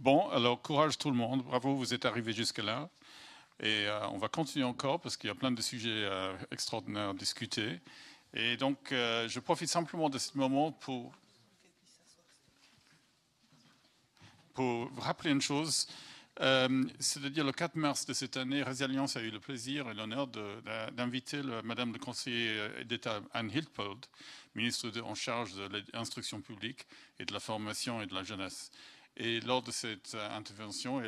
Bon, alors courage tout le monde, bravo, vous êtes arrivés jusque-là. Et on va continuer encore parce qu'il y a plein de sujets extraordinaires à discuter. Et donc, je profite simplement de ce moment pour vous rappeler une chose. C'est-à-dire le 4 mars de cette année, Résilience a eu le plaisir et l'honneur d'inviter Madame le conseiller d'État Anne Hiltpold, ministre en charge de l'instruction publique et de la formation et de la jeunesse. Et lors de cette intervention,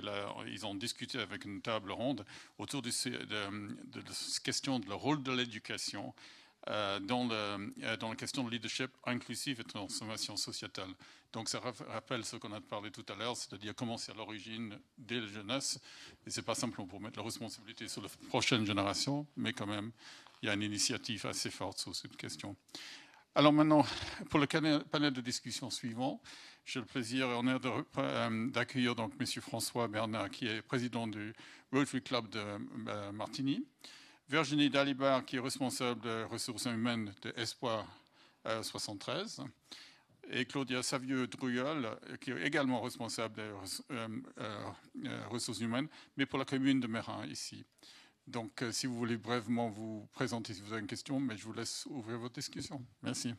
ils ont discuté avec une table ronde autour de cette question de le rôle de l'éducation dans la question de leadership inclusif et de transformation sociétale. Donc ça rappelle ce qu'on a parlé tout à l'heure, c'est-à-dire comment c'est à l'origine dès la jeunesse. Et ce n'est pas simplement pour mettre la responsabilité sur la prochaine génération, mais quand même, il y a une initiative assez forte sur cette question. Alors maintenant, pour le panel de discussion suivant, j'ai le plaisir et l'honneur d'accueillir donc M. François Bernard, qui est président du Rotary Club de Martigny, Virginie Dalibard, qui est responsable des ressources humaines de Espoir 73, et Claudia Savieux-Druyol, qui est également responsable des ressources humaines, mais pour la commune de Meyrin, ici. Donc, si vous voulez brièvement vous présenter si vous avez une question, mais je vous laisse ouvrir votre discussion. Merci.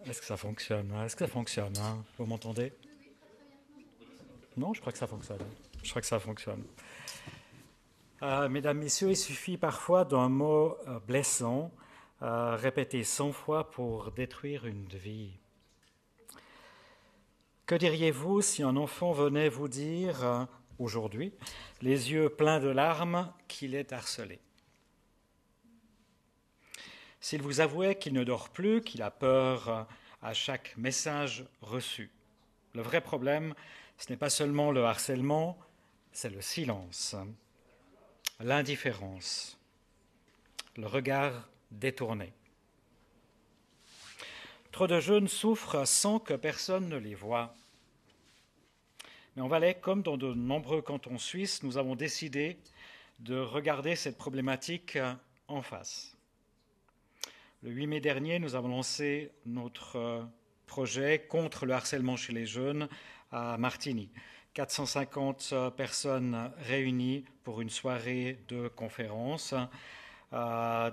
Est-ce que ça fonctionne? Est-ce que ça fonctionne? Vous m'entendez? Non, je crois que ça fonctionne. Je crois que ça fonctionne. Mesdames, Messieurs, il suffit parfois d'un mot blessant, répété 100 fois pour détruire une vie. Que diriez-vous si un enfant venait vous dire, aujourd'hui, les yeux pleins de larmes, qu'il est harcelé? S'il vous avouait qu'il ne dort plus, qu'il a peur à chaque message reçu. Le vrai problème, ce n'est pas seulement le harcèlement, c'est le silence, l'indifférence, le regard détourné. Trop de jeunes souffrent sans que personne ne les voie. Mais en Valais, comme dans de nombreux cantons suisses, nous avons décidé de regarder cette problématique en face. Le 8 mai dernier, nous avons lancé notre projet contre le harcèlement chez les jeunes à Martigny. 450 personnes réunies pour une soirée de conférence,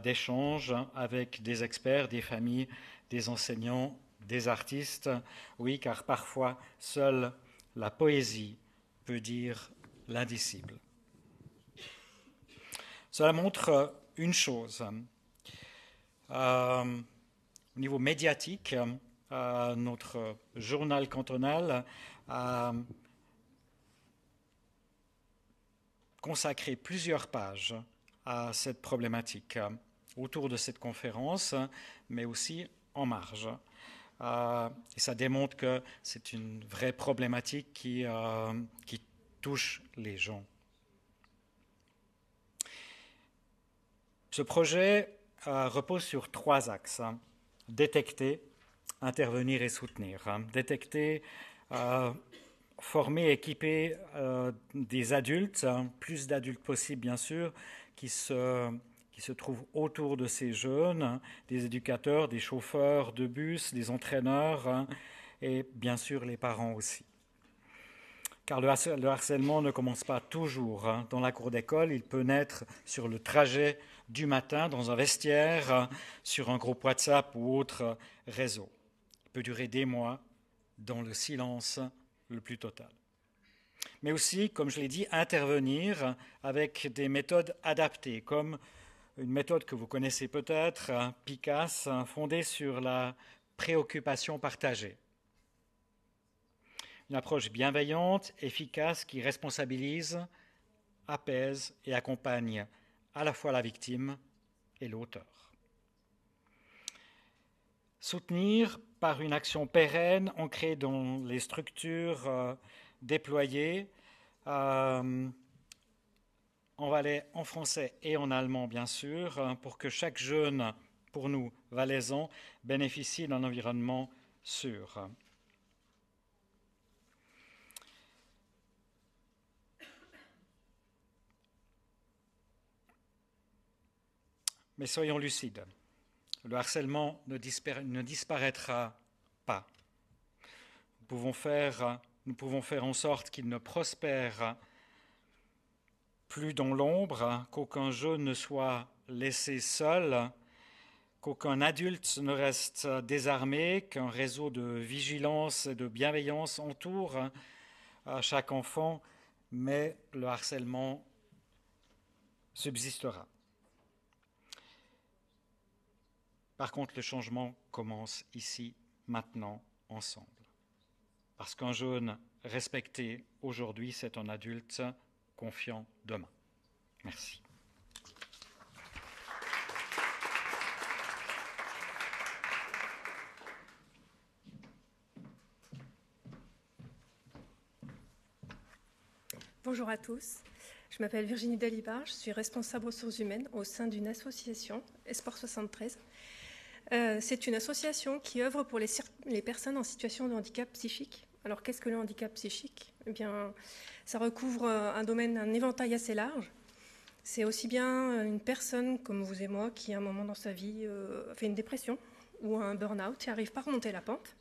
d'échanges avec des experts, des familles, des enseignants, des artistes. Oui, car parfois, seule la poésie peut dire l'indicible. Cela montre une chose. Au niveau médiatique, notre journal cantonal a consacré plusieurs pages à cette problématique autour de cette conférence, mais aussi en marge. Et ça démontre que c'est une vraie problématique qui touche les gens. Ce projet repose sur 3 axes. Détecter, intervenir et soutenir. Détecter, former, équiper des adultes, plus d'adultes possible bien sûr, qui se trouvent autour de ces jeunes, des éducateurs, des chauffeurs de bus, des entraîneurs et bien sûr les parents aussi. Car le harcèlement ne commence pas toujours dans la cour d'école, il peut naître sur le trajet du matin, dans un vestiaire, sur un groupe WhatsApp ou autre réseau. Il peut durer des mois dans le silence le plus total. Mais aussi, comme je l'ai dit, intervenir avec des méthodes adaptées, comme une méthode que vous connaissez peut-être, PICAS, fondée sur la préoccupation partagée. Une approche bienveillante, efficace, qui responsabilise, apaise et accompagne à la fois la victime et l'auteur. Soutenir par une action pérenne ancrée dans les structures déployées en valais, en français et en allemand bien sûr, pour que chaque jeune, pour nous valaisans, bénéficie d'un environnement sûr. Mais soyons lucides, le harcèlement ne disparaîtra pas. Nous pouvons faire en sorte qu'il ne prospère plus dans l'ombre, qu'aucun jeune ne soit laissé seul, qu'aucun adulte ne reste désarmé, qu'un réseau de vigilance et de bienveillance entoure chaque enfant, mais le harcèlement subsistera. Par contre, le changement commence ici, maintenant, ensemble. Parce qu'un jeune respecté aujourd'hui, c'est un adulte confiant demain. Merci. Bonjour à tous, je m'appelle Virginie Dalibard, je suis responsable ressources humaines au sein d'une association, Esport 73. C'est une association qui œuvre pour les personnes en situation de handicap psychique. Alors qu'est-ce que le handicap psychique ? Eh bien, ça recouvre un éventail assez large. C'est aussi bien une personne comme vous et moi qui à un moment dans sa vie fait une dépression ou un burn-out et n'arrive pas à remonter la pente.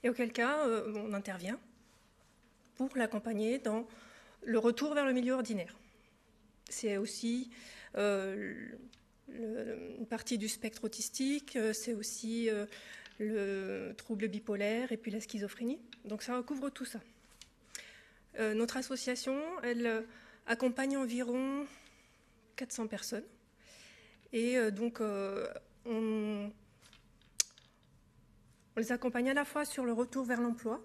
Et auquel cas, on intervient pour l'accompagner dans le retour vers le milieu ordinaire. C'est aussi une partie du spectre autistique, c'est aussi le trouble bipolaire et puis la schizophrénie. Donc ça recouvre tout ça. Notre association, elle accompagne environ 400 personnes. Et donc on les accompagne à la fois sur le retour vers l'emploi,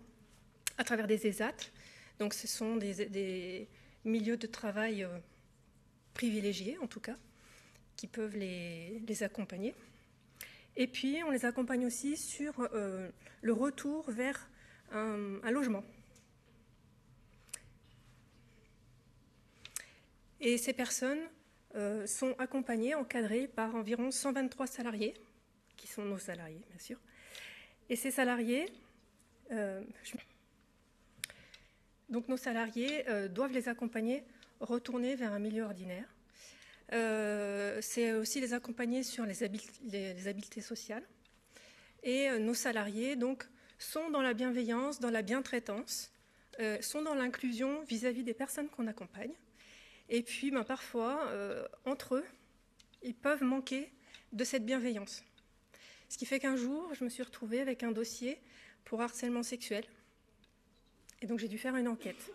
à travers des ESAT. Donc ce sont des milieux de travail privilégiés, en tout cas, qui peuvent les accompagner. Et puis, on les accompagne aussi sur le retour vers un logement. Et ces personnes sont accompagnées, encadrées par environ 123 salariés, qui sont nos salariés, bien sûr. Et ces salariés... Donc nos salariés doivent les accompagner, retourner vers un milieu ordinaire. C'est aussi les accompagner sur les habiletés sociales. Et nos salariés donc, sont dans la bienveillance, dans la bientraitance, sont dans l'inclusion vis-à-vis des personnes qu'on accompagne. Et puis parfois, entre eux, ils peuvent manquer de cette bienveillance. Ce qui fait qu'un jour, je me suis retrouvée avec un dossier pour harcèlement sexuel. Et donc j'ai dû faire une enquête.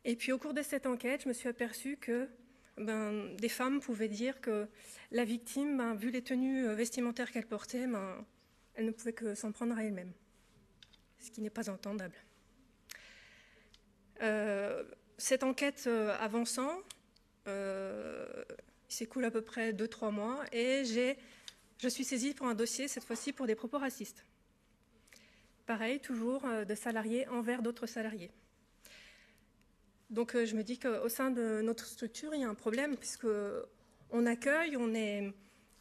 Et puis au cours de cette enquête, je me suis aperçue que des femmes pouvaient dire que la victime, vu les tenues vestimentaires qu'elle portait, elle ne pouvait que s'en prendre à elle-même. Ce qui n'est pas entendable. Cette enquête avançant, il s'écoule à peu près 2-3 mois et je suis saisie pour un dossier, cette fois-ci pour des propos racistes. Pareil, toujours de salariés envers d'autres salariés. Donc je me dis qu'au sein de notre structure, il y a un problème, puisqu'on accueille, on est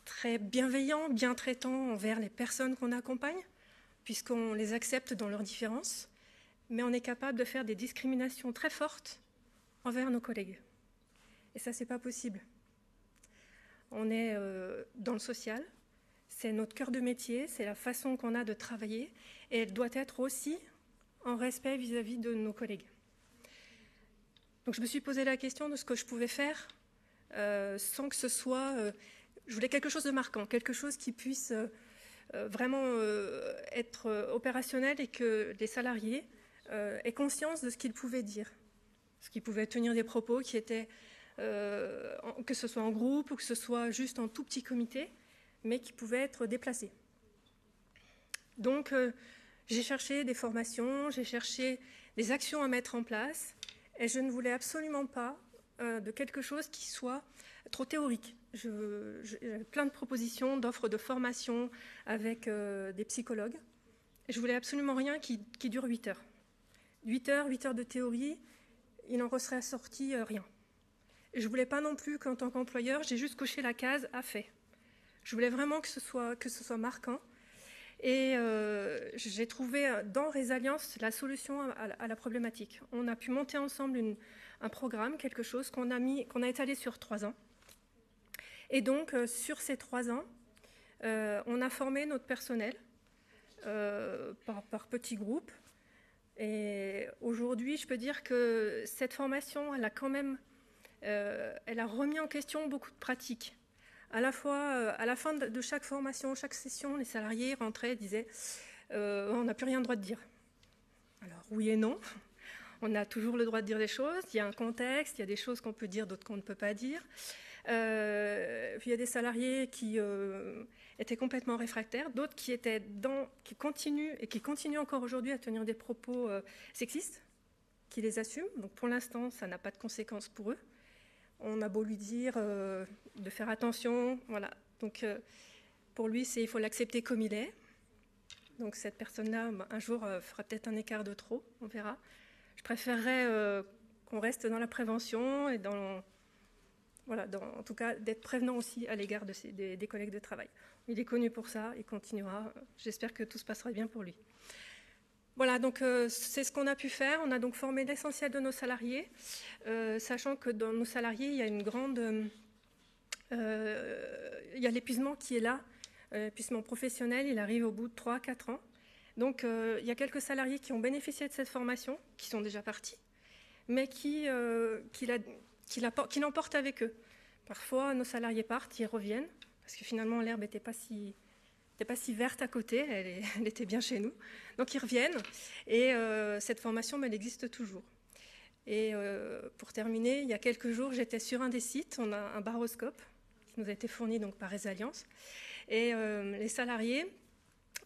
très bienveillant, bien traitant envers les personnes qu'on accompagne, puisqu'on les accepte dans leurs différences, mais on est capable de faire des discriminations très fortes envers nos collègues. Et ça, c'est pas possible. On est dans le social, c'est notre cœur de métier, c'est la façon qu'on a de travailler, et elle doit être aussi en respect vis-à-vis de nos collègues. Donc je me suis posé la question de ce que je pouvais faire sans que ce soit... je voulais quelque chose de marquant, quelque chose qui puisse vraiment être opérationnel et que les salariés aient conscience de ce qu'ils pouvaient dire. Ce qu'ils pouvaient tenir des propos qui étaient, que ce soit en groupe ou que ce soit juste en tout petit comité, mais qui pouvaient être déplacés. Donc j'ai cherché des formations, j'ai cherché des actions à mettre en place, et je ne voulais absolument pas de quelque chose qui soit trop théorique. J'avais plein de propositions, d'offres de formation avec des psychologues. Je voulais absolument rien qui dure 8 heures. 8 heures de théorie, il n'en serait sorti rien. Et je ne voulais pas non plus qu'en tant qu'employeur, j'ai juste coché la case « à fait ». Je voulais vraiment que ce soit marquant. Et j'ai trouvé dans Résilience la solution à la problématique. On a pu monter ensemble un programme, quelque chose qu'on a étalé sur 3 ans. Et donc, sur ces 3 ans, on a formé notre personnel par petits groupes. Et aujourd'hui, je peux dire que cette formation, elle a quand même, elle a remis en question beaucoup de pratiques. À la fois, à la fin de chaque formation, chaque session, les salariés rentraient et disaient on n'a plus rien le droit de dire. Alors oui et non. On a toujours le droit de dire des choses. Il y a un contexte, il y a des choses qu'on peut dire, d'autres qu'on ne peut pas dire. Puis il y a des salariés qui étaient complètement réfractaires, d'autres qui continuent encore aujourd'hui à tenir des propos sexistes, qui les assument. Donc pour l'instant, ça n'a pas de conséquences pour eux. On a beau lui dire de faire attention, voilà. Donc pour lui, il faut l'accepter comme il est. Donc cette personne-là, un jour, fera peut-être un écart de trop, on verra. Je préférerais qu'on reste dans la prévention et en tout cas d'être prévenant aussi à l'égard des collègues de travail. Il est connu pour ça, il continuera. J'espère que tout se passera bien pour lui. Voilà, donc c'est ce qu'on a pu faire. On a donc formé l'essentiel de nos salariés, sachant que dans nos salariés, il y a il y a l'épuisement qui est là, l'épuisement professionnel, il arrive au bout de 3-4 ans. Donc il y a quelques salariés qui ont bénéficié de cette formation, qui sont déjà partis, mais qui l'emportent avec eux. Parfois, nos salariés partent, ils reviennent, parce que finalement, l'herbe n'était pas si verte à côté, elle était bien chez nous. Donc ils reviennent, et cette formation, elle existe toujours. Et pour terminer, il y a quelques jours, j'étais sur un des sites, on a un baroscope qui nous a été fourni donc, par Resilience, et les salariés,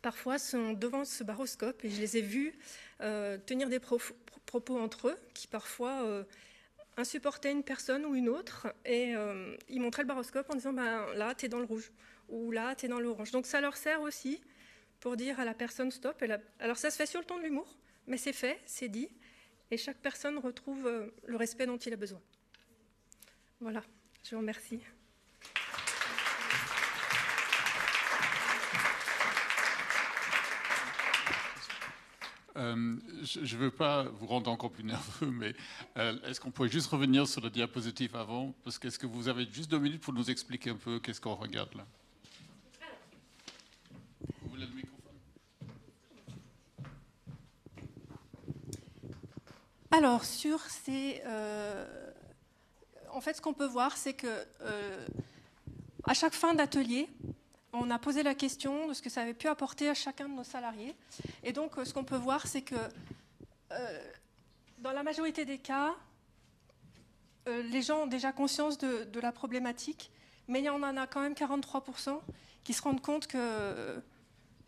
parfois, sont devant ce baroscope, et je les ai vus tenir des propos entre eux, qui parfois insupportaient une personne ou une autre, et ils montraient le baroscope en disant là, t'es dans le rouge, ou là, t'es dans l'orange. Donc ça leur sert aussi pour dire à la personne stop. Alors ça se fait sur le ton de l'humour, mais c'est fait, c'est dit, et chaque personne retrouve le respect dont il a besoin. Voilà, je vous remercie. Je ne veux pas vous rendre encore plus nerveux, mais est-ce qu'on pourrait juste revenir sur le diapositive avant? Parce que est-ce que vous avez juste 2 minutes pour nous expliquer un peu qu'est-ce qu'on regarde là? Vous voulez le microphone? Alors, sur ces... en fait, ce qu'on peut voir, c'est que à chaque fin d'atelier, on a posé la question de ce que ça avait pu apporter à chacun de nos salariés. Et donc, ce qu'on peut voir, c'est que dans la majorité des cas, les gens ont déjà conscience de la problématique, mais il y en a quand même 43% qui se rendent compte que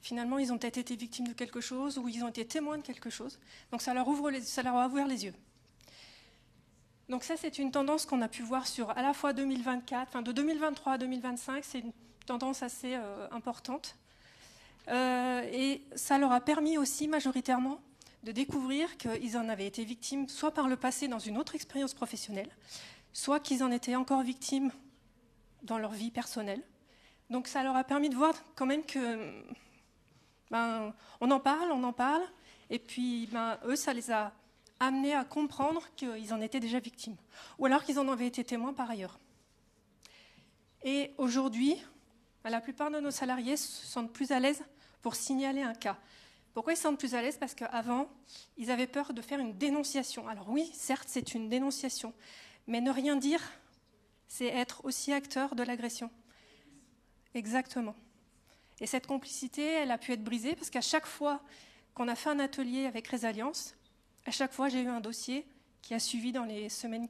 finalement, ils ont peut-être été victimes de quelque chose ou ils ont été témoins de quelque chose. Donc, ça leur a ouvert les yeux. Donc ça, c'est une tendance qu'on a pu voir sur à la fois 2024, enfin de 2023 à 2025, c'est une tendance assez importante. Et ça leur a permis aussi majoritairement de découvrir qu'ils en avaient été victimes soit par le passé dans une autre expérience professionnelle, soit qu'ils en étaient encore victimes dans leur vie personnelle. Donc ça leur a permis de voir quand même que on en parle, et puis eux, ça les a amenés à comprendre qu'ils en étaient déjà victimes, ou alors qu'ils en avaient été témoins par ailleurs. Et aujourd'hui, la plupart de nos salariés se sentent plus à l'aise pour signaler un cas. Pourquoi ils se sentent plus à l'aise? Parce qu'avant, ils avaient peur de faire une dénonciation. Alors oui, certes, c'est une dénonciation, mais ne rien dire, c'est être aussi acteur de l'agression. Exactement. Et cette complicité, elle a pu être brisée parce qu'à chaque fois qu'on a fait un atelier avec Resilience, à chaque fois, j'ai eu un dossier qui a suivi dans les semaines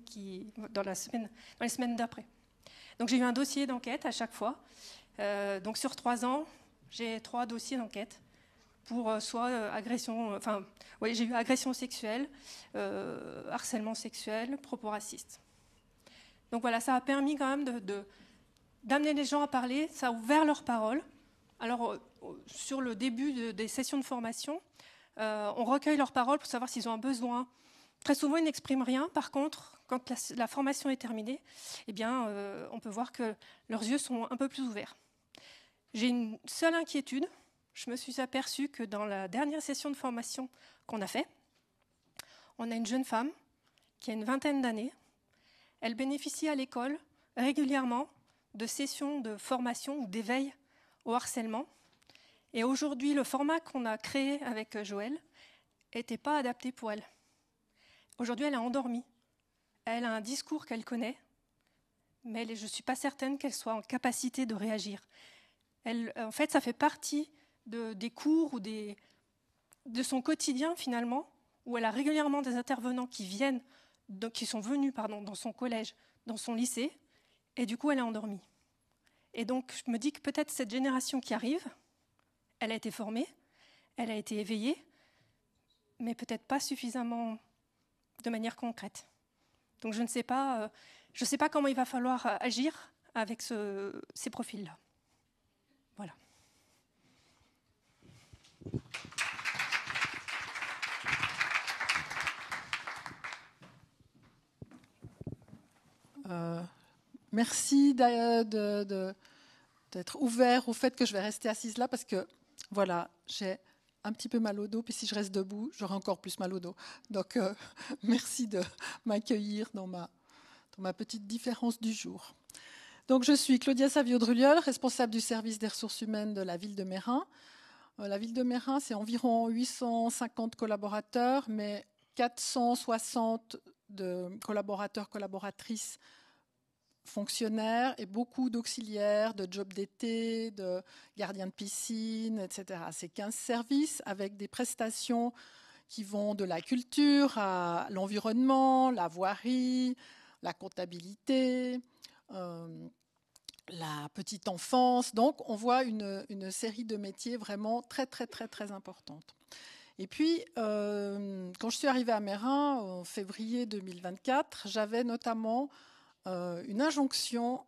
d'après. Donc j'ai eu un dossier d'enquête à chaque fois. Donc sur 3 ans, j'ai 3 dossiers d'enquête pour j'ai eu agression sexuelle, harcèlement sexuel, propos racistes. Donc voilà, ça a permis quand même d'amener les gens à parler, ça a ouvert leur parole. Alors sur le début des sessions de formation, on recueille leurs paroles pour savoir s'ils ont un besoin. Très souvent, ils n'expriment rien. Par contre, quand la formation est terminée, on peut voir que leurs yeux sont un peu plus ouverts. J'ai une seule inquiétude. Je me suis aperçue que dans la dernière session de formation qu'on a fait, on a une jeune femme qui a une 20aine d'années. Elle bénéficie à l'école régulièrement de sessions de formation ou d'éveil au harcèlement. Et aujourd'hui, le format qu'on a créé avec Joëlle n'était pas adapté pour elle. Aujourd'hui, elle est endormie. Elle a un discours qu'elle connaît, mais je ne suis pas certaine qu'elle soit en capacité de réagir. En fait, ça fait partie des cours ou de son quotidien, finalement, où elle a régulièrement des intervenants qui sont venus dans son collège, dans son lycée, et du coup, elle est endormie. Et donc, je me dis que peut-être cette génération qui arrive, elle a été formée, elle a été éveillée, mais peut-être pas suffisamment de manière concrète. Donc, je ne sais pas comment il va falloir agir avec ces profils-là. Voilà. Merci d'être ouvert au fait que je vais rester assise là parce que, voilà, j'ai un petit peu mal au dos, puis si je reste debout, j'aurai encore plus mal au dos. Donc, merci de m'accueillir dans ma petite différence du jour. Donc, je suis Claudia Savio-Druliol, responsable du service des ressources humaines de la ville de Meyrin. La ville de Meyrin, c'est environ 850 collaborateurs, mais 460 de collaborateurs, collaboratrices, fonctionnaires et beaucoup d'auxiliaires, de jobs d'été, de gardiens de piscine, etc. C'est 15 services avec des prestations qui vont de la culture à l'environnement, la voirie, la comptabilité, la petite enfance. Donc, on voit une série de métiers vraiment très, très, très, très importantes. Et puis, quand je suis arrivée à Meyrin en février 2024, j'avais notamment une injonction,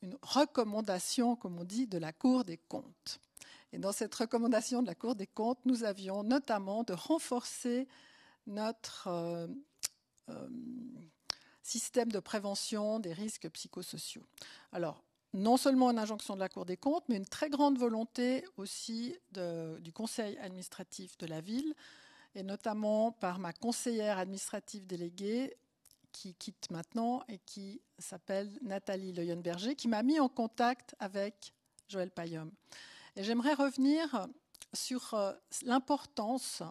une recommandation, comme on dit, de la Cour des comptes. Et dans cette recommandation de la Cour des comptes, nous avions notamment de renforcer notre système de prévention des risques psychosociaux. Alors, non seulement une injonction de la Cour des comptes, mais une très grande volonté aussi du conseil administratif de la ville, et notamment par ma conseillère administrative déléguée, qui quitte maintenant et qui s'appelle Nathalie Leuenberger, qui m'a mis en contact avec Joëlle Payom. Et j'aimerais revenir sur l'importance,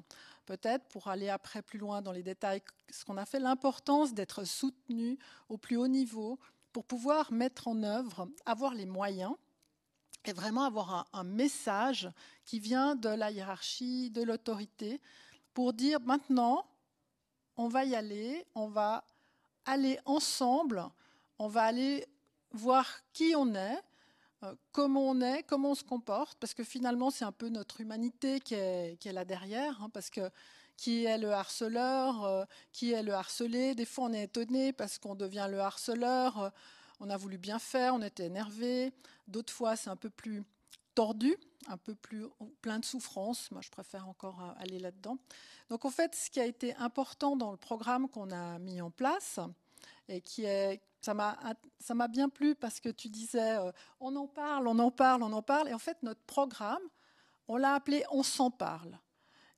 peut-être pour aller après plus loin dans les détails, ce qu'on a fait, l'importance d'être soutenu au plus haut niveau pour pouvoir mettre en œuvre, avoir les moyens et vraiment avoir un message qui vient de la hiérarchie, de l'autorité, pour dire maintenant, on va y aller, on va aller ensemble, on va aller voir qui on est, comment on se comporte, parce que finalement, c'est un peu notre humanité qui est là derrière, hein, parce que qui est le harceleur, qui est le harcelé. Des fois, on est étonné parce qu'on devient le harceleur, on a voulu bien faire, on était énervé. D'autres fois, c'est un peu plus tordu, un peu plus plein de souffrance. Moi, je préfère encore aller là-dedans. Donc, en fait, ce qui a été important dans le programme qu'on a mis en place, et ça m'a bien plu parce que tu disais, on en parle. Et en fait, notre programme, on l'a appelé « On s'en parle ».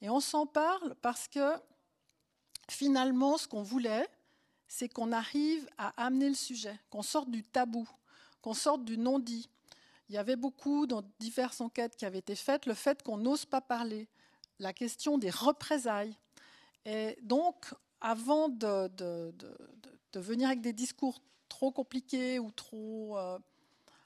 Et on s'en parle parce que finalement, ce qu'on voulait, c'est qu'on arrive à amener le sujet, qu'on sorte du tabou, qu'on sorte du non-dit. Il y avait beaucoup, dans diverses enquêtes qui avaient été faites, le fait qu'on n'ose pas parler, la question des représailles. Et donc, avant de venir avec des discours trop compliqués ou trop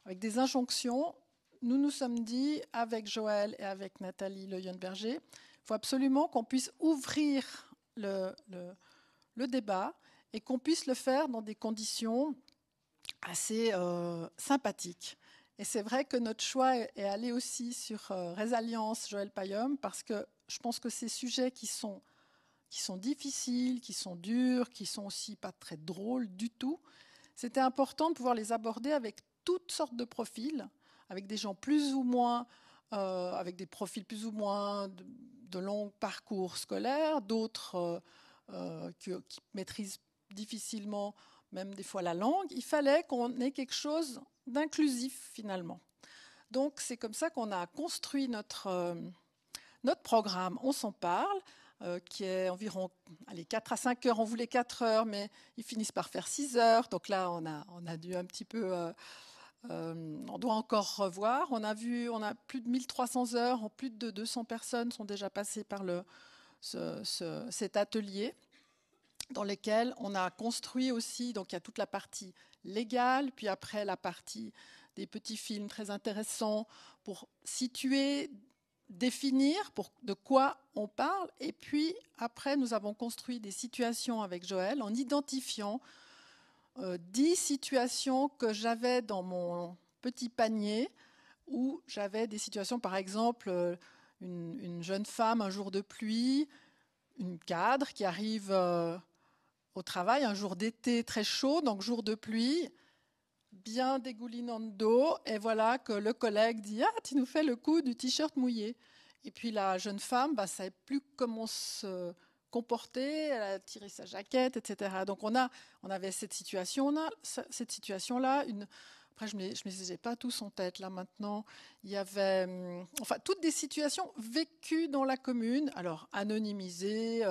avec des injonctions, nous nous sommes dit, avec Joëlle et avec Nathalie Leuenberger, il faut absolument qu'on puisse ouvrir le débat et qu'on puisse le faire dans des conditions assez sympathiques. Et c'est vrai que notre choix est allé aussi sur Résilience Joëlle Payom, parce que je pense que ces sujets qui sont difficiles, qui sont durs, qui sont aussi pas très drôles du tout, c'était important de pouvoir les aborder avec toutes sortes de profils, avec des gens plus ou moins, avec des profils plus ou moins de longs parcours scolaires, d'autres qui maîtrisent difficilement même des fois la langue. Il fallait qu'on ait quelque chose d'inclusif finalement. Donc c'est comme ça qu'on a construit notre programme On s'en parle, qui est environ 4 à 5 heures. On voulait 4 heures, mais ils finissent par faire 6 heures. Donc là, on a dû un petit peu On doit encore revoir. On a plus de 1300 heures, plus de 200 personnes sont déjà passées par cet atelier dans lequel on a construit aussi, donc il y a toute la partie légale, puis après la partie des petits films très intéressants pour situer, définir de quoi on parle. Et puis après, nous avons construit des situations avec Joël en identifiant 10 situations que j'avais dans mon petit panier, où j'avais des situations, par exemple, une jeune femme un jour de pluie, une cadre qui arrive au travail un jour d'été très chaud, donc jour de pluie, bien dégoulinante d'eau, et voilà que le collègue dit « Ah, tu nous fais le coup du t-shirt mouillé ». Et puis la jeune femme ne savait plus comment se comporter, elle a tiré sa jaquette, etc. Donc on avait cette situation-là. Après, je ne les ai pas tous en tête là maintenant. Il y avait toutes des situations vécues dans la commune, alors anonymisées,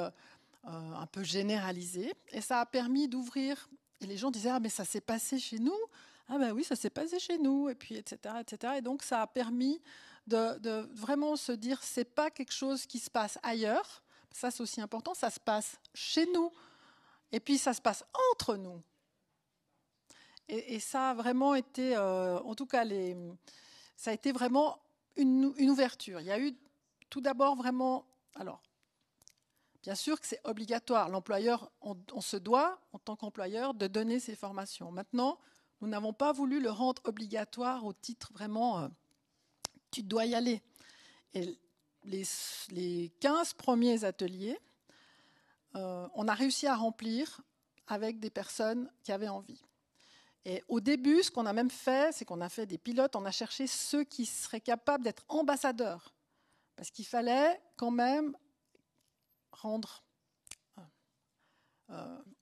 un peu généralisées. Et ça a permis d'ouvrir. Et les gens disaient « Ah, mais ça s'est passé chez nous ». Ah ben oui, ça s'est passé chez nous, et puis etc., etc. Et donc ça a permis de vraiment se dire c'est pas quelque chose qui se passe ailleurs. Ça c'est aussi important, ça se passe chez nous, et puis ça se passe entre nous. Et ça a vraiment été, en tout cas, ça a été vraiment une ouverture. Il y a eu tout d'abord vraiment, alors bien sûr que c'est obligatoire. L'employeur, on se doit en tant qu'employeur de donner ces formations. Maintenant, nous n'avons pas voulu le rendre obligatoire au titre vraiment, tu dois y aller. Et les 15 premiers ateliers, on a réussi à remplir avec des personnes qui avaient envie. Et au début, ce qu'on a même fait, c'est qu'on a fait des pilotes, on a cherché ceux qui seraient capables d'être ambassadeurs. Parce qu'il fallait quand même rendre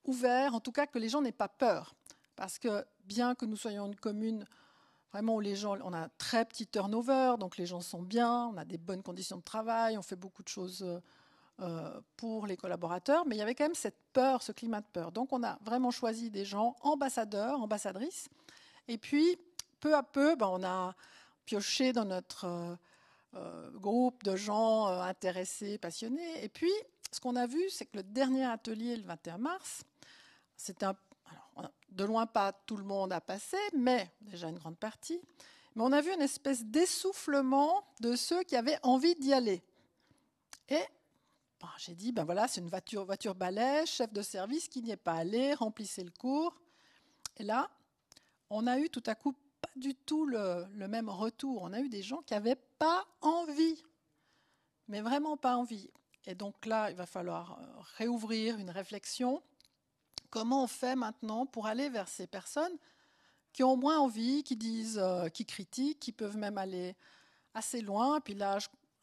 ouvert, en tout cas que les gens n'aient pas peur. Parce que bien que nous soyons une commune vraiment où les gens, on a un très petit turnover, donc les gens sont bien, on a des bonnes conditions de travail, on fait beaucoup de choses pour les collaborateurs, mais il y avait quand même cette peur, ce climat de peur. Donc on a vraiment choisi des gens ambassadeurs, ambassadrices, et puis peu à peu, on a pioché dans notre groupe de gens intéressés, passionnés, et puis ce qu'on a vu, c'est que le dernier atelier, le 21 mars, c'était de loin pas tout le monde a passé, mais déjà une grande partie. Mais on a vu une espèce d'essoufflement de ceux qui avaient envie d'y aller. Et j'ai dit, voilà, c'est une voiture balai, chef de service qui n'y est pas allé, remplissez le cours. Et là, on a eu tout à coup pas du tout le même retour. On a eu des gens qui n'avaient pas envie, mais vraiment pas envie. Et donc là, il va falloir réouvrir une réflexion. Comment on fait maintenant pour aller vers ces personnes qui ont moins envie, qui disent, qui critiquent, qui peuvent même aller assez loin. Puis là,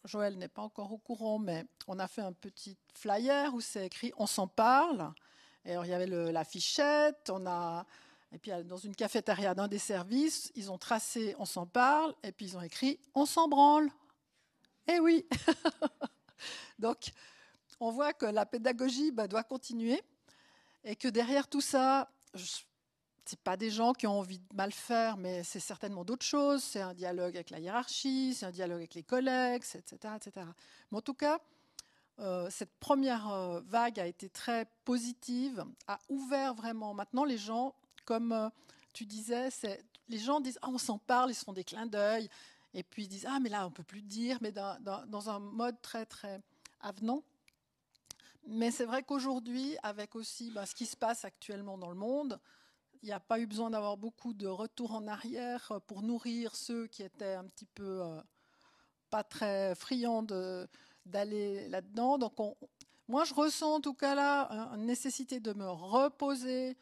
Joël n'est pas encore au courant, mais on a fait un petit flyer où c'est écrit « On s'en parle ». Et alors, il y avait l'affichette, et puis dans une cafétéria d'un des services, ils ont tracé « On s'en parle » et puis ils ont écrit « On s'en branle ». Eh oui. Donc, on voit que la pédagogie doit continuer. Et que derrière tout ça, ce n'est pas des gens qui ont envie de mal faire, mais c'est certainement d'autres choses. C'est un dialogue avec la hiérarchie, c'est un dialogue avec les collègues, etc. etc. Mais en tout cas, cette première vague a été très positive, a ouvert vraiment. Maintenant, les gens, comme tu disais, les gens disent « Ah, on s'en parle », ils se font des clins d'œil, et puis ils disent « Ah, mais là, on ne peut plus dire », mais dans un mode très, très avenant. Mais c'est vrai qu'aujourd'hui, avec aussi ce qui se passe actuellement dans le monde, il n'y a pas eu besoin d'avoir beaucoup de retours en arrière pour nourrir ceux qui étaient un petit peu pas très friands d'aller là-dedans. Donc moi, je ressens en tout cas là une nécessité de me reposer,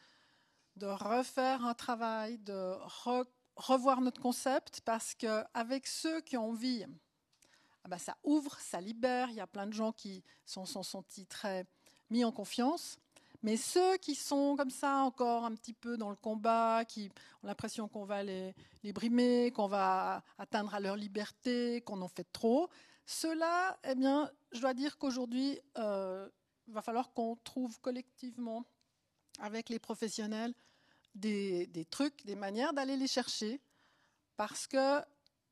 de refaire un travail, de revoir notre concept, parce qu'avec ceux qui ont envie, ça ouvre, ça libère. Il y a plein de gens qui sont sentis très mis en confiance. Mais ceux qui sont comme ça encore un petit peu dans le combat, qui ont l'impression qu'on va les brimer, qu'on va atteindre à leur liberté, qu'on en fait trop, ceux-là, je dois dire qu'aujourd'hui, il va falloir qu'on trouve collectivement, avec les professionnels, des trucs, des manières d'aller les chercher, Parce que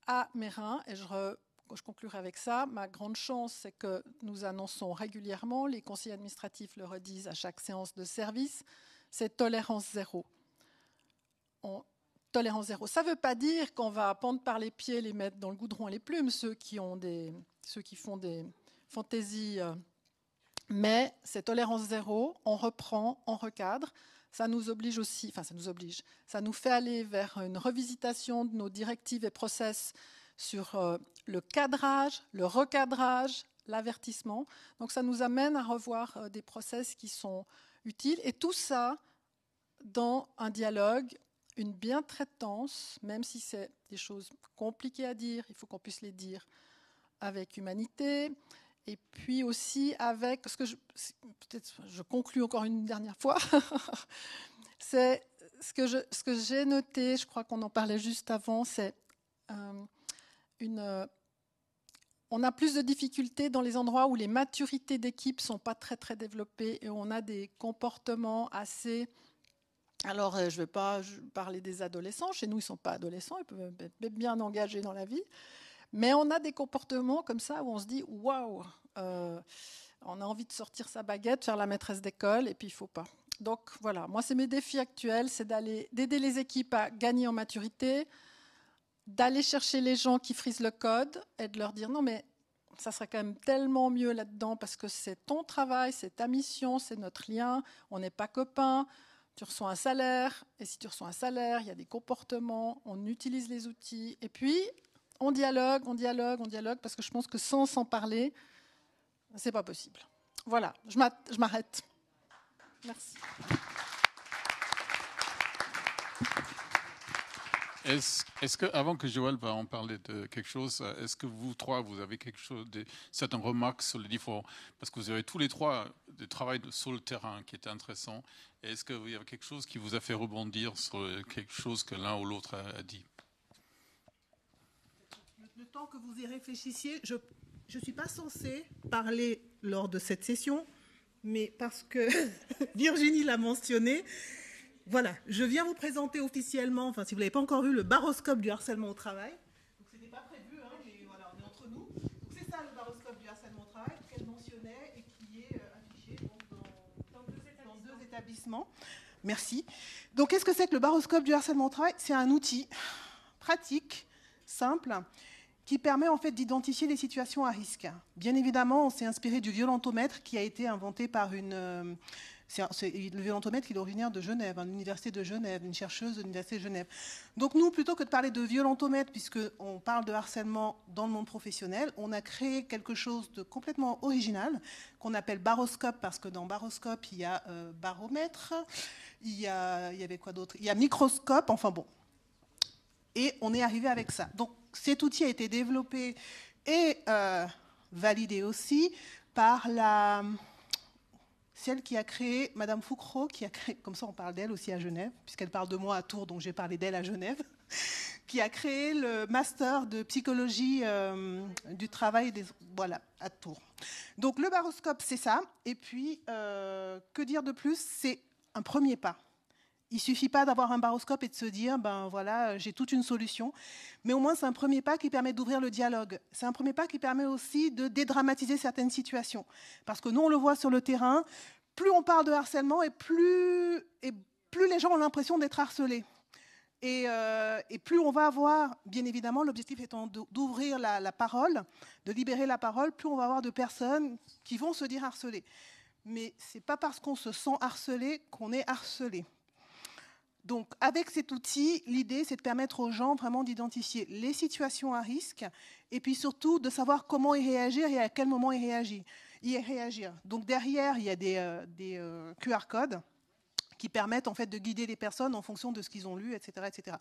à Meyrin, et je conclurai avec ça, ma grande chance, c'est que nous annonçons régulièrement, les conseillers administratifs le redisent à chaque séance de service, c'est tolérance zéro. Tolérance zéro. Ça ne veut pas dire qu'on va pendre par les pieds, les mettre dans le goudron et les plumes, ceux qui font des fantaisies, mais c'est tolérance zéro, on reprend, on recadre. Ça nous oblige aussi, ça nous fait aller vers une revisitation de nos directives et process sur le cadrage, le recadrage, l'avertissement. Donc ça nous amène à revoir des process qui sont utiles. Et tout ça dans un dialogue, une bientraitance, même si c'est des choses compliquées à dire, il faut qu'on puisse les dire avec humanité. Et puis aussi avec, peut-être je conclus encore une dernière fois, c'est ce que j'ai noté, je crois qu'on en parlait juste avant, c'est on a plus de difficultés dans les endroits où les maturités d'équipe ne sont pas très très développées et où on a des comportements assez... Alors, je ne vais pas parler des adolescents, chez nous ils ne sont pas adolescents, ils peuvent être bien engagés dans la vie. Mais on a des comportements comme ça où on se dit « waouh !» On a envie de sortir sa baguette, faire la maîtresse d'école, et puis il ne faut pas. Donc voilà, moi c'est mes défis actuels, c'est d'aider les équipes à gagner en maturité, d'aller chercher les gens qui frisent le code et de leur dire « non mais ça serait quand même tellement mieux là-dedans parce que c'est ton travail, c'est ta mission, c'est notre lien, on n'est pas copains. » Tu reçois un salaire, et si tu reçois un salaire, il y a des comportements, on utilise les outils, et puis on dialogue, parce que je pense que sans s'en parler, c'est pas possible. Voilà, je m'arrête. Merci. Est-ce que, avant que Joël va en parler de quelque chose, est-ce que vous trois, vous avez quelque chose, certaines remarques sur les différents, parce que vous avez tous les trois du travail sur le terrain qui était intéressant. Est-ce qu'il y avait quelque chose qui vous a fait rebondir sur quelque chose que l'un ou l'autre a dit? Le temps que vous y réfléchissiez, je ne suis pas censée parler lors de cette session, mais parce que Virginie l'a mentionné, voilà, je viens vous présenter officiellement, enfin si vous ne l'avez pas encore vu, le baroscope du harcèlement au travail. Donc ce n'était pas prévu, hein, mais voilà, on est entre nous. Donc c'est ça le baroscope du harcèlement au travail qu'elle mentionnait et qui est affiché donc, dans deux établissements. Merci. Donc qu'est-ce que c'est que le baroscope du harcèlement au travail? C'est un outil pratique, simple, qui permet en fait d'identifier les situations à risque. Bien évidemment, on s'est inspiré du violentomètre qui a été inventé par une... C'est le violentomètre qui est originaire de Genève, l'université de Genève, une chercheuse de l'université de Genève. Donc nous, plutôt que de parler de violentomètre, puisqu'on parle de harcèlement dans le monde professionnel, on a créé quelque chose de complètement original, qu'on appelle baroscope, parce que dans baroscope, il y a baromètre, il y avait quoi d'autre? Il y a microscope, enfin bon. Et on est arrivé avec ça. Donc cet outil a été développé et validé aussi par celle qui a créé, Madame Foucreau, qui a créé, comme ça on parle d'elle aussi à Genève, puisqu'elle parle de moi à Tours, donc j'ai parlé d'elle à Genève, qui a créé le master de psychologie du travail voilà, à Tours. Donc le baroscope, c'est ça. Et puis, que dire de plus? C'est un premier pas. Il ne suffit pas d'avoir un baroscope et de se dire, ben voilà, j'ai toute une solution. Mais au moins, c'est un premier pas qui permet d'ouvrir le dialogue. C'est un premier pas qui permet aussi de dédramatiser certaines situations. Parce que nous, on le voit sur le terrain, plus on parle de harcèlement et plus les gens ont l'impression d'être harcelés. Et plus on va avoir, bien évidemment, l'objectif étant d'ouvrir la parole, de libérer la parole, plus on va avoir de personnes qui vont se dire harcelées. Mais ce n'est pas parce qu'on se sent harcelé qu'on est harcelé. Donc, avec cet outil, l'idée, c'est de permettre aux gens vraiment d'identifier les situations à risque et puis surtout de savoir comment y réagir et à quel moment y réagir. Donc, derrière, il y a des QR codes qui permettent en fait de guider les personnes en fonction de ce qu'ils ont lu, etc., etc.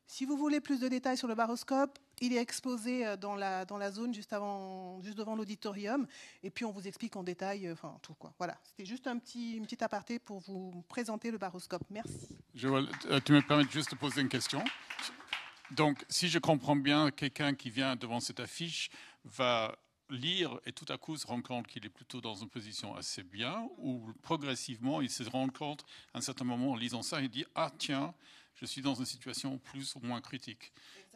Si vous voulez plus de détails sur le baroscope, il est exposé dans la zone juste devant l'auditorium. Et puis, on vous explique en détail, enfin, tout, quoi. Voilà, c'était juste un petit aparté pour vous présenter le baroscope. Merci. Joël, tu me permets juste de poser une question. Donc, si je comprends bien, quelqu'un qui vient devant cette affiche va lire et tout à coup se rend compte qu'il est plutôt dans une position assez bien, ou progressivement, il se rend compte, à un certain moment, en lisant ça, il dit « Ah, tiens !» je suis dans une situation plus ou moins critique.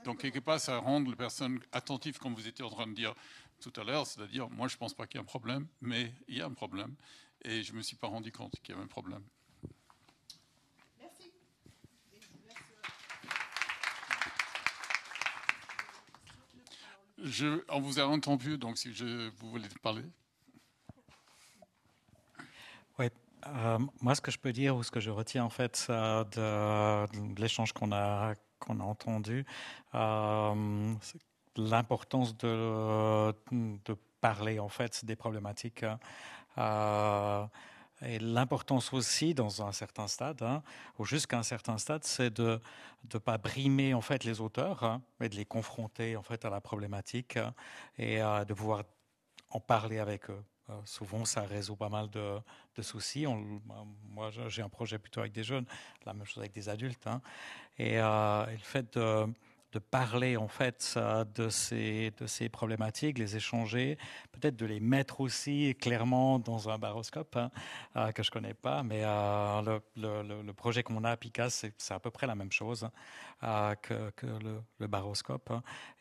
Donc, quelque part, ça rend les personnes attentives, comme vous étiez en train de dire tout à l'heure, c'est-à-dire, moi, je ne pense pas qu'il y a un problème, mais il y a un problème, et je ne me suis pas rendu compte qu'il y avait un problème. Merci. On vous a entendu, donc si vous voulez parler. Oui, moi ce que je peux dire ou ce que je retiens en fait de l'échange qu'on a entendu, c'est l'importance de parler en fait des problématiques et l'importance aussi dans un certain stade, ou jusqu'à un certain stade, c'est de ne pas brimer en fait les auteurs, mais de les confronter en fait à la problématique et de pouvoir en parler avec eux. Souvent, ça résout pas mal de soucis. Moi, j'ai un projet plutôt avec des jeunes, la même chose avec des adultes. Et le fait de parler en fait de ces problématiques, les échanger, peut-être de les mettre aussi clairement dans un baroscope que je connais pas, mais le projet qu'on a à PICAS, c'est à peu près la même chose que le baroscope.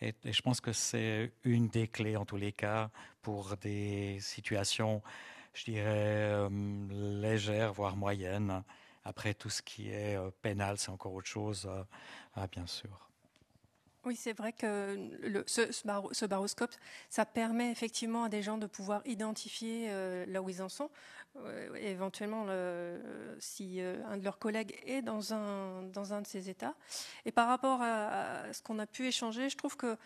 Et je pense que c'est une des clés en tous les cas pour des situations, je dirais, légères, voire moyennes. Après, tout ce qui est pénal, c'est encore autre chose, bien sûr. Oui, c'est vrai que ce baroscope, ça permet effectivement à des gens de pouvoir identifier là où ils en sont. Éventuellement, si un de leurs collègues est dans un de ces états. Et par rapport à ce qu'on a pu échanger, je trouve que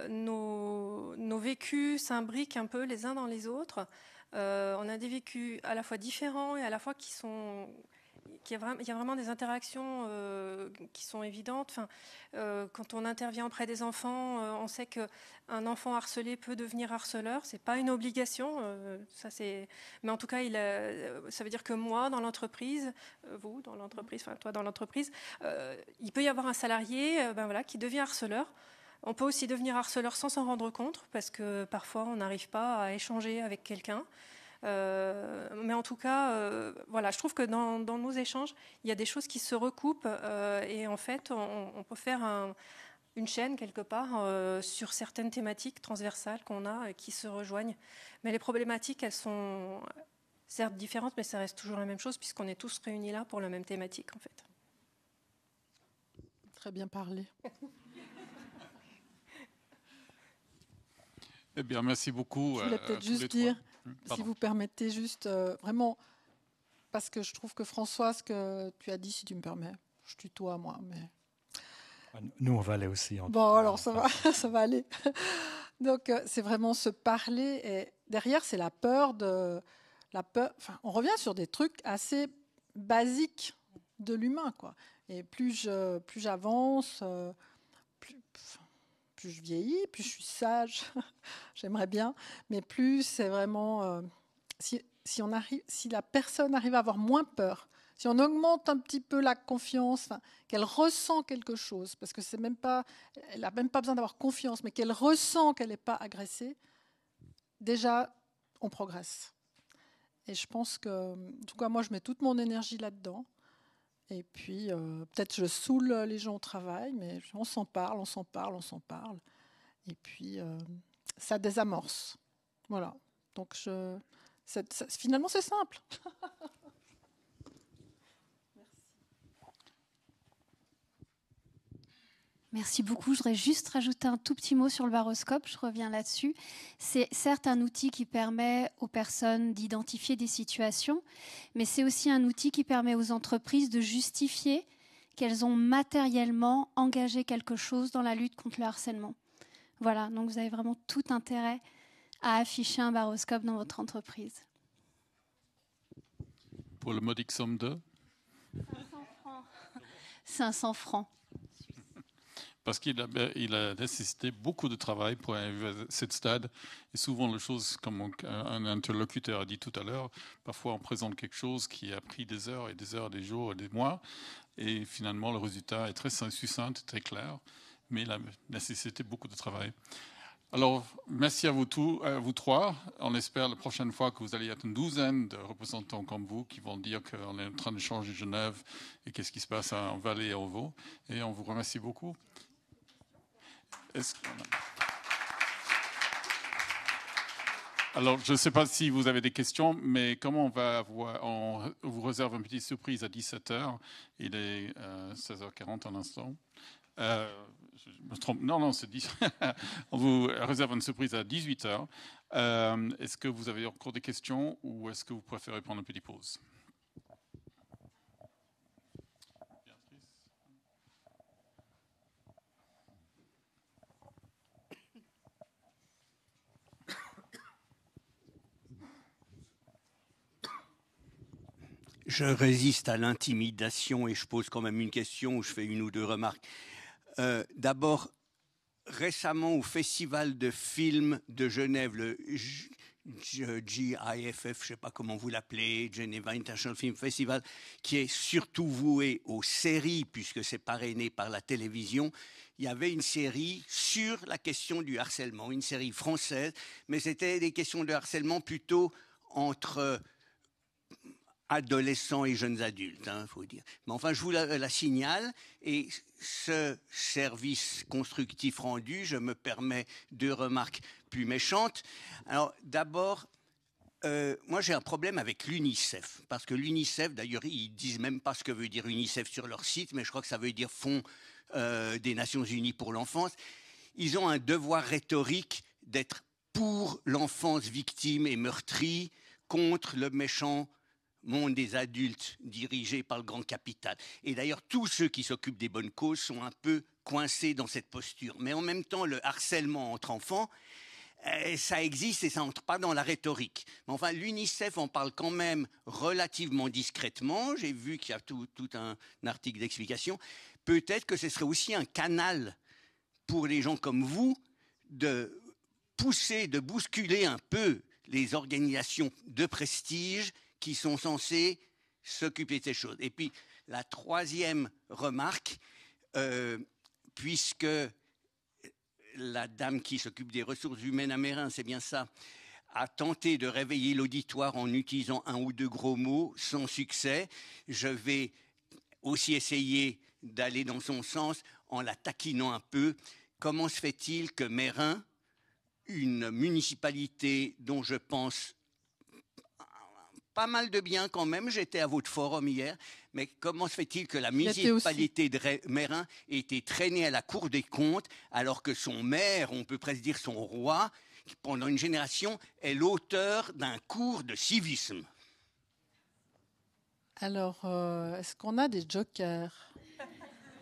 nos vécus s'imbriquent un peu les uns dans les autres. On a des vécus à la fois différents et à la fois il y a vraiment des interactions qui sont évidentes. Enfin, quand on intervient auprès des enfants, on sait qu'un enfant harcelé peut devenir harceleur. C'est pas une obligation, mais en tout cas, ça veut dire que moi, dans l'entreprise, vous, dans l'entreprise, enfin toi, dans l'entreprise, il peut y avoir un salarié, qui devient harceleur. On peut aussi devenir harceleur sans s'en rendre compte, parce que parfois, on n'arrive pas à échanger avec quelqu'un. Mais en tout cas, je trouve que dans nos échanges, il y a des choses qui se recoupent et en fait, on peut faire une chaîne quelque part sur certaines thématiques transversales qu'on a et qui se rejoignent. Mais les problématiques, elles sont certes différentes, mais ça reste toujours la même chose puisqu'on est tous réunis là pour la même thématique en fait. Très bien parlé. Eh bien, merci beaucoup. Je voulais peut-être juste dire, si vous permettez, juste vraiment, parce que je trouve que François, ce que tu as dit, si tu me permets, je tutoie moi, mais... Nous, on va aller aussi. Bon, alors ça va, ça va aller. Donc, c'est vraiment se parler. Et derrière, c'est la peur Enfin, on revient sur des trucs assez basiques de l'humain, quoi. Et plus j'avance, plus je vieillis, plus je suis sage. J'aimerais bien, mais plus c'est vraiment si la personne arrive à avoir moins peur. Si on augmente un petit peu la confiance, qu'elle ressent quelque chose, parce que elle n'a même pas besoin d'avoir confiance, mais qu'elle ressent qu'elle n'est pas agressée, déjà, on progresse. Et je pense que, en tout cas, moi, je mets toute mon énergie là-dedans. Et puis, peut-être je saoule les gens au travail, mais on s'en parle. Et puis, ça désamorce. Voilà. Donc, finalement, c'est simple. Merci beaucoup. Je voudrais juste rajouter un tout petit mot sur le baroscope. Je reviens là-dessus. C'est certes un outil qui permet aux personnes d'identifier des situations, mais c'est aussi un outil qui permet aux entreprises de justifier qu'elles ont matériellement engagé quelque chose dans la lutte contre le harcèlement. Voilà, donc vous avez vraiment tout intérêt à afficher un baroscope dans votre entreprise. Pour le modique somme de 500 francs. 500 francs. Parce qu'il a nécessité beaucoup de travail pour arriver à ce stade. Et souvent, les choses, comme un interlocuteur a dit tout à l'heure, parfois on présente quelque chose qui a pris des heures, des jours et des mois. Et finalement, le résultat est très succinct, très clair. Mais il a nécessité beaucoup de travail. Alors, merci à vous trois. On espère la prochaine fois que vous allez être une douzaine de représentants comme vous qui vont dire qu'on est en train de changer Genève et qu'est-ce qui se passe en Valais et en Vaud. Et on vous remercie beaucoup. Alors, je ne sais pas si vous avez des questions, mais comment on va avoir... On vous réserve une petite surprise à 17h. Il est 16h40 en instant. Je me trompe. Non, c'est 10. On vous réserve une surprise à 18h. Est-ce que vous avez encore des questions ou est-ce que vous préférez prendre une petite pause? Je résiste à l'intimidation et je pose quand même une question où je fais une ou deux remarques. D'abord, récemment au Festival de films de Genève, le GIFF, je ne sais pas comment vous l'appelez, Geneva International Film Festival, qui est surtout voué aux séries, puisque c'est parrainé par la télévision, il y avait une série sur la question du harcèlement, une série française, mais c'était des questions de harcèlement plutôt entre adolescents et jeunes adultes, faut dire. Mais enfin, je vous la signale, et ce service constructif rendu, je me permets deux remarques plus méchantes. Alors, d'abord, moi j'ai un problème avec l'UNICEF, parce que l'UNICEF, d'ailleurs, ils disent même pas ce que veut dire UNICEF sur leur site, mais je crois que ça veut dire Fonds des Nations Unies pour l'enfance. Ils ont un devoir rhétorique d'être pour l'enfance victime et meurtrie, contre le méchant monde des adultes dirigé par le grand capital. Et d'ailleurs, tous ceux qui s'occupent des bonnes causes sont un peu coincés dans cette posture. Mais en même temps, le harcèlement entre enfants, ça existe et ça n'entre pas dans la rhétorique. Mais enfin, l'UNICEF en parle quand même relativement discrètement. J'ai vu qu'il y a tout un article d'explication. Peut-être que ce serait aussi un canal pour les gens comme vous de pousser, de bousculer un peu les organisations de prestige qui sont censés s'occuper de ces choses. Et puis, la troisième remarque, puisque la dame qui s'occupe des ressources humaines à Meyrin, c'est bien ça, a tenté de réveiller l'auditoire en utilisant un ou deux gros mots, sans succès, je vais aussi essayer d'aller dans son sens en la taquinant un peu. Comment se fait-il que Meyrin, une municipalité dont je pense pas mal de bien quand même, j'étais à votre forum hier, mais comment se fait-il que la municipalité de Meyrin ait été traînée à la Cour des comptes alors que son maire, on peut presque dire son roi, pendant une génération, est l'auteur d'un cours de civisme? Alors, est-ce qu'on a des jokers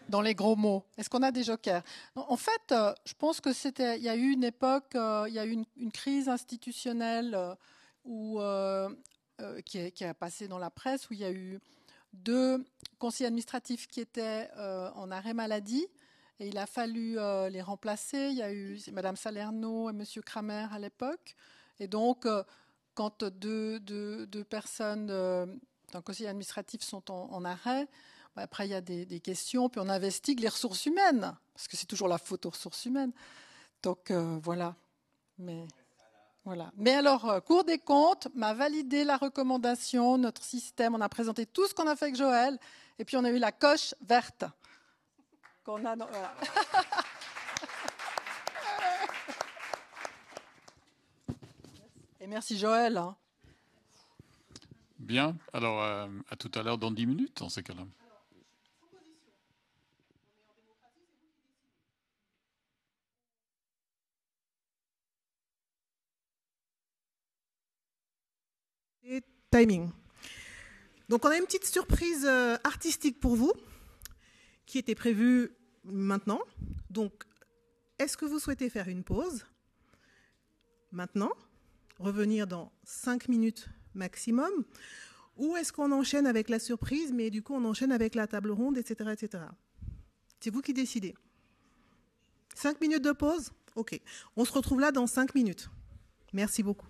dans les gros mots? Est-ce qu'on a des jokers? En fait, je pense que il y a eu une époque, il y a eu une crise institutionnelle qui a passé dans la presse, où il y a eu 2 conseillers administratifs qui étaient en arrêt maladie, et il a fallu les remplacer. Il y a eu Mme Salerno et M. Kramer à l'époque. Et donc, quand deux personnes d'un conseil administratif sont en arrêt, après il y a des questions, puis on investigue les ressources humaines, parce que c'est toujours la faute aux ressources humaines. Donc voilà. Mais alors, Cour des comptes m'a validé la recommandation, notre système, on a présenté tout ce qu'on a fait avec Joël, et puis on a eu la coche verte. Voilà. Et merci Joël. Bien, alors à tout à l'heure dans 10 minutes, dans ces cas-là. Timing. Donc on a une petite surprise artistique pour vous qui était prévue maintenant. Donc est-ce que vous souhaitez faire une pause maintenant, revenir dans 5 minutes maximum, ou est-ce qu'on enchaîne avec la surprise, mais du coup on enchaîne avec la table ronde, etc. etc. C'est vous qui décidez. 5 minutes de pause? Ok. On se retrouve là dans 5 minutes. Merci beaucoup.